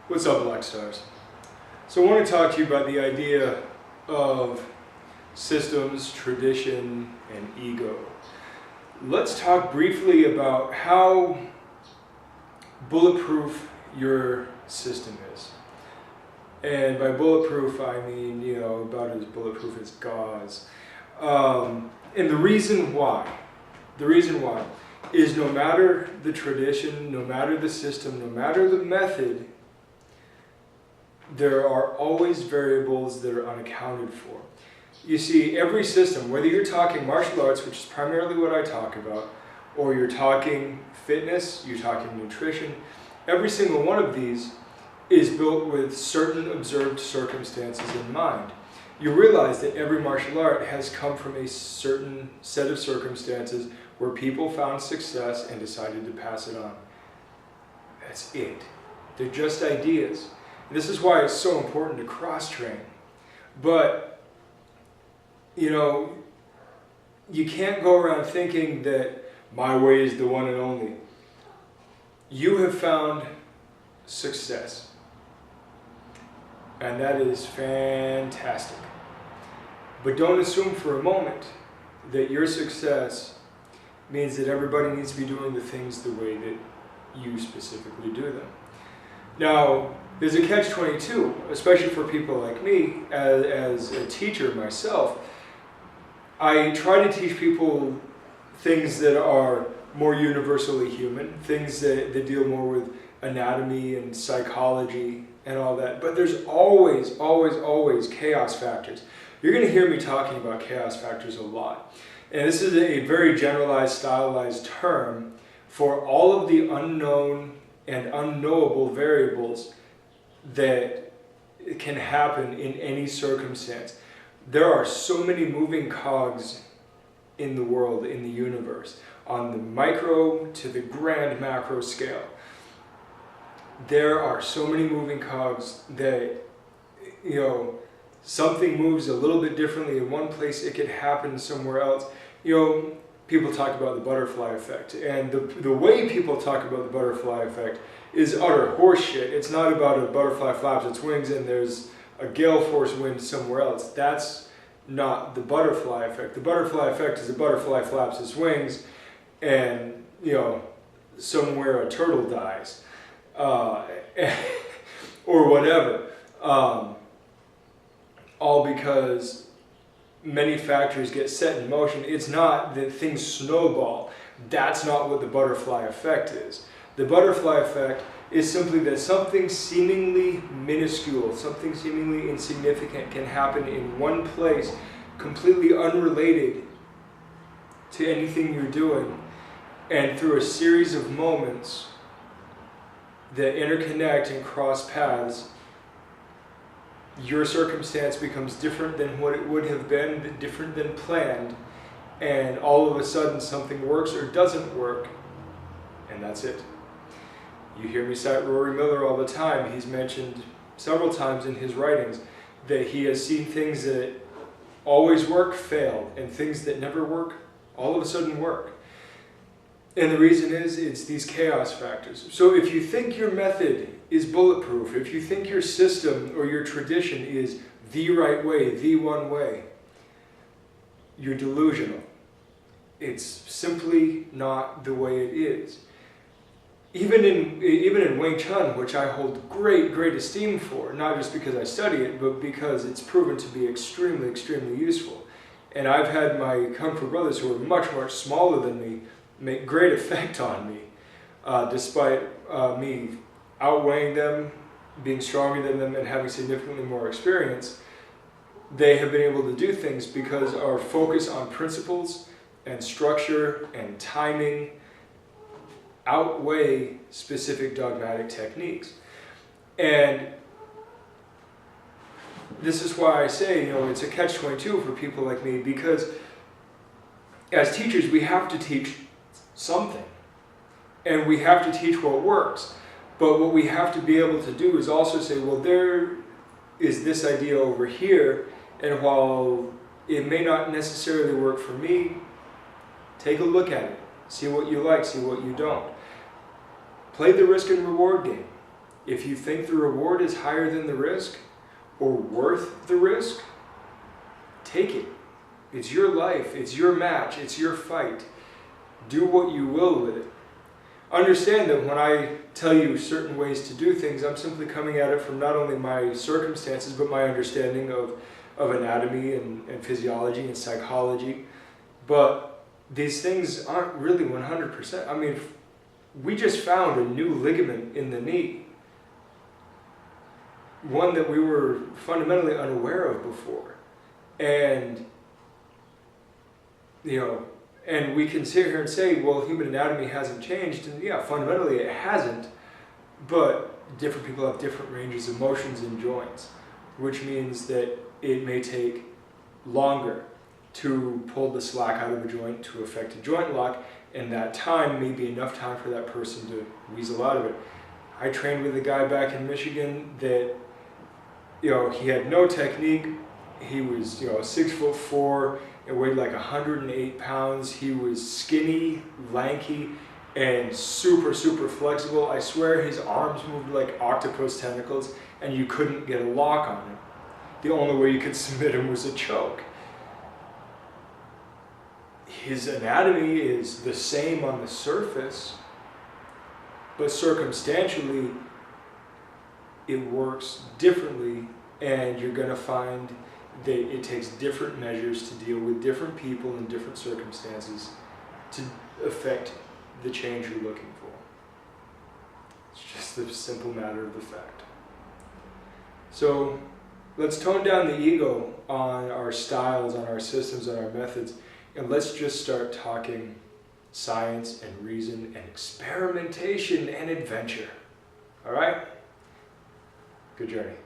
What's up, Black Stars? So I want to talk to you about the idea of systems, tradition, and ego. Let's talk briefly about how bulletproof your system is. And by bulletproof, I mean, about as bulletproof as gauze. And the reason why is no matter the tradition, no matter the system, no matter the method, there are always variables that are unaccounted for. You see, every system, whether you're talking martial arts, which is primarily what I talk about, or you're talking fitness, you're talking nutrition, every single one of these is built with certain observed circumstances in mind. You realize that every martial art has come from a certain set of circumstances where people found success and decided to pass it on. That's it. They're just ideas. This is why it's so important to cross-train. But, you can't go around thinking that my way is the one and only. You have found success. And that is fantastic. But don't assume for a moment that your success means that everybody needs to be doing the things the way that you specifically do them. Now, there's a catch-22, especially for people like me, as a teacher myself. I try to teach people things that are more universally human, things that deal more with anatomy and psychology and all that. But there's always, always, always chaos factors. You're going to hear me talking about chaos factors a lot. And this is a very generalized, stylized term for all of the unknown and unknowable variables that can happen in any circumstance. There are so many moving cogs in the world, in the universe, on the micro to the grand macro scale. There are so many moving cogs that, something moves a little bit differently in one place, it could happen somewhere else. People talk about the butterfly effect, and the way people talk about the butterfly effect is utter horseshit. It's not about a butterfly flaps its wings and there's a gale force wind somewhere else. That's not the butterfly effect. The butterfly effect is a butterfly flaps its wings and, somewhere a turtle dies, or whatever. All because many factors get set in motion. It's not that things snowball. That's not what the butterfly effect is. The butterfly effect is simply that something seemingly minuscule, something seemingly insignificant can happen in one place, completely unrelated to anything you're doing, and through a series of moments that interconnect and cross paths, your circumstance becomes different than what it would have been, different than planned, and all of a sudden something works or doesn't work, and that's it. You hear me cite Rory Miller all the time. He's mentioned several times in his writings that he has seen things that always work fail, and things that never work all of a sudden work. And the reason is, it's these chaos factors. So if you think your method is bulletproof, if you think your system or your tradition is the right way, the one way, you're delusional. It's simply not the way it is. Even in Wing Chun, which I hold great, great esteem for, not just because I study it, but because it's proven to be extremely, extremely useful. And I've had my Kung Fu brothers who are much, much smaller than me make great effect on me, despite me outweighing them, being stronger than them, and having significantly more experience. They have been able to do things because our focus on principles and structure and timing outweigh specific dogmatic techniques. And this is why I say, it's a catch-22 for people like me, because as teachers, we have to teach something. And we have to teach what works. But what we have to be able to do is also say, well, there is this idea over here, and while it may not necessarily work for me, take a look at it. See what you like, see what you don't. Play the risk and reward game. If you think the reward is higher than the risk or worth the risk, take it. It's your life, it's your match, it's your fight. Do what you will with it. Understand that when I tell you certain ways to do things, I'm simply coming at it from not only my circumstances, but my understanding of anatomy and physiology and psychology. But these things aren't really 100%. I mean, we just found a new ligament in the knee, one that we were fundamentally unaware of before. And, and we can sit here and say, well, human anatomy hasn't changed, and yeah, fundamentally it hasn't, but different people have different ranges of motions in joints, which means that it may take longer to pull the slack out of a joint to affect a joint lock, and that time may be enough time for that person to weasel out of it. I trained with a guy back in Michigan that, he had no technique. He was, 6'4", and weighed like 108 pounds. He was skinny, lanky, and super, super flexible. I swear his arms moved like octopus tentacles, and you couldn't get a lock on him. The only way you could submit him was a choke. His anatomy is the same on the surface, but circumstantially, it works differently, and you're going to find that it takes different measures to deal with different people in different circumstances to affect the change you're looking for. It's just the simple matter of the fact. So let's tone down the ego on our styles, on our systems, on our methods, and let's just start talking science and reason and experimentation and adventure. All right? Good journey.